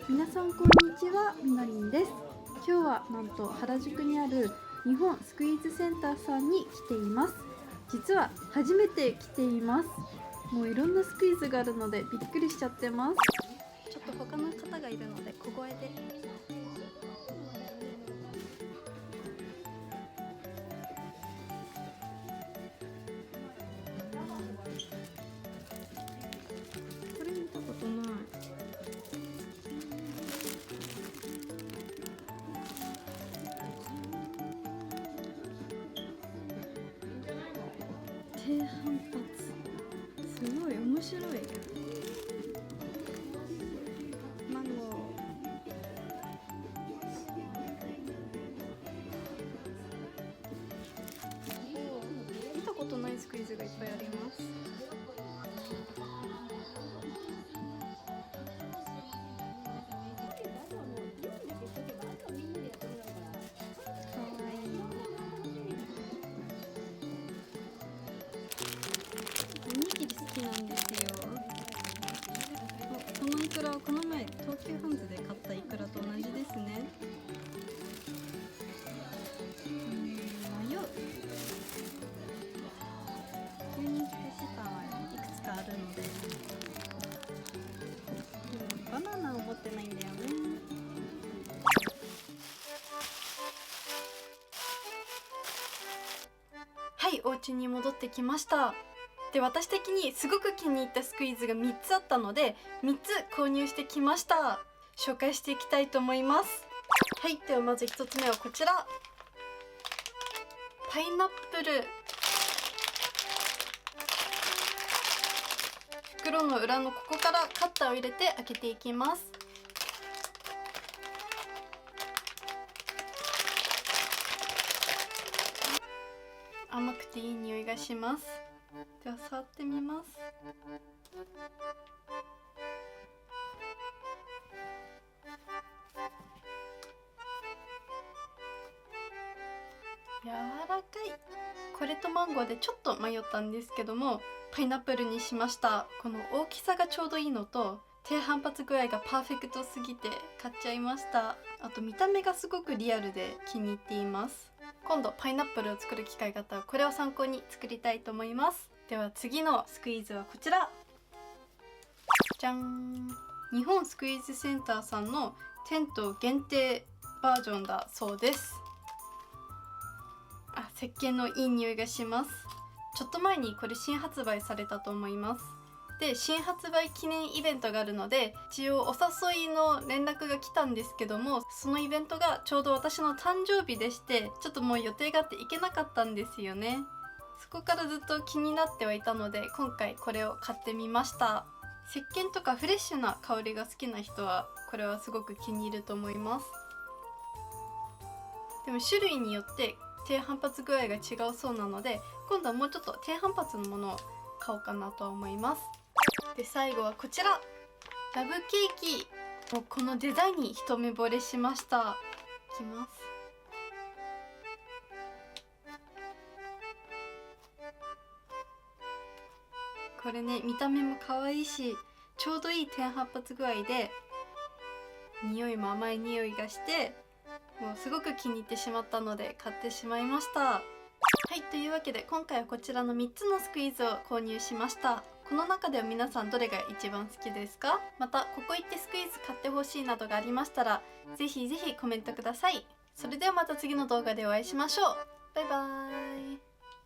皆さんこんにちは、みのりんです。今日はなんと原宿にある日本スクイーズセンターさんに来ています。実は初めて来ています。もういろんなスクイーズがあるのでびっくりしちゃってます。ちょっと他の方がいるので小声でこれ見たことない。低反発、すごい面白い。マンゴー、見たことないスクイーズがいっぱいあります。かわいい。おにぎり好きなんですよ。このイクラはこの前東急ハンズで買ったイクラと同じですね。迷う。牛肉フィッシュパンはいくつかあるので、でもバナナを持ってないんだよね。はい、お家に戻ってきました。で、私的にすごく気に入ったスクイーズが3つあったので3つ購入してきました。紹介していきたいと思います。はい、ではまず1つ目はこちら、パイナップル。袋の裏のここからカッターを入れて開けていきます。甘くていい匂いがします。では触ってみます。柔らかい。これとマンゴーでちょっと迷ったんですけどもパイナップルにしました。この大きさがちょうどいいのと低反発具合がパーフェクトすぎて買っちゃいました。あと見た目がすごくリアルで気に入っています。今度パイナップルを作る機会があったらこれを参考に作りたいと思います。では次のスクイーズはこちら、じゃん。日本スクイーズセンターさんのテント限定バージョンだそうです。石鹸のいい匂いがします。ちょっと前にこれ新発売されたと思います。で、新発売記念イベントがあるので一応お誘いの連絡が来たんですけども、そのイベントがちょうど私の誕生日でしてちょっともう予定があって行けなかったんですよね。そこからずっと気になってはいたので今回これを買ってみました。石鹸とかフレッシュな香りが好きな人はこれはすごく気に入ると思います。でも種類によって低反発具合が違うそうなので今度はもうちょっと低反発のものを買おうかなと思います。で、最後はこちら、ラブケーキ。もうこのデザインに一目惚れしました。いきます。これね、見た目も可愛いしちょうどいい低反発具合で匂いも甘い匂いがしてもうすごく気に入ってしまったので買ってしまいました。はい、というわけで今回はこちらの3つのスクイーズを購入しました。この中では皆さんどれが一番好きですか？またここ行ってスクイーズ買ってほしいなどがありましたらぜひぜひコメントください。それではまた次の動画でお会いしましょう。バイバーイ。